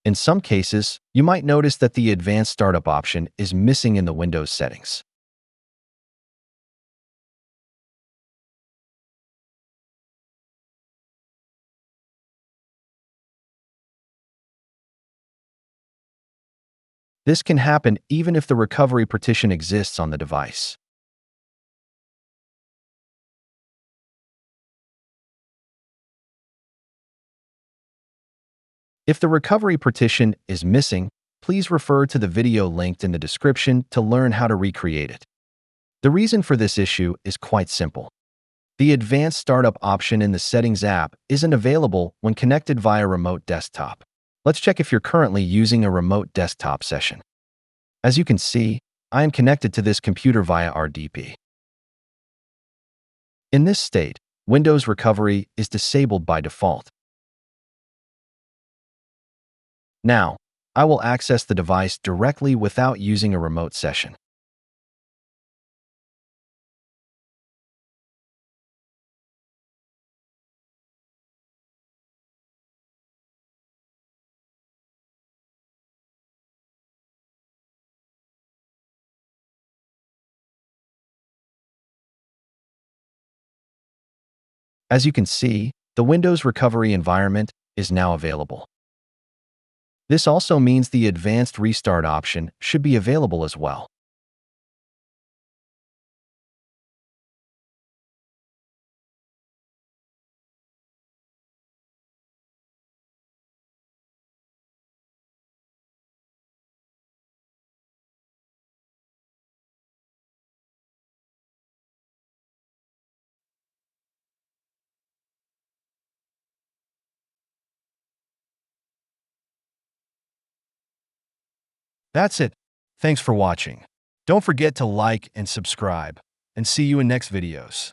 In some cases, you might notice that the Advanced Startup option is missing in the Windows settings. This can happen even if the recovery partition exists on the device. If the recovery partition is missing, please refer to the video linked in the description to learn how to recreate it. The reason for this issue is quite simple. The Advanced Startup option in the Settings app isn't available when connected via remote desktop. Let's check if you're currently using a remote desktop session. As you can see, I am connected to this computer via RDP. In this state, Windows recovery is disabled by default. Now, I will access the device directly without using a remote session. As you can see, the Windows recovery environment is now available. This also means the Advanced Restart option should be available as well. That's it. Thanks for watching. Don't forget to like and subscribe, and see you in next videos.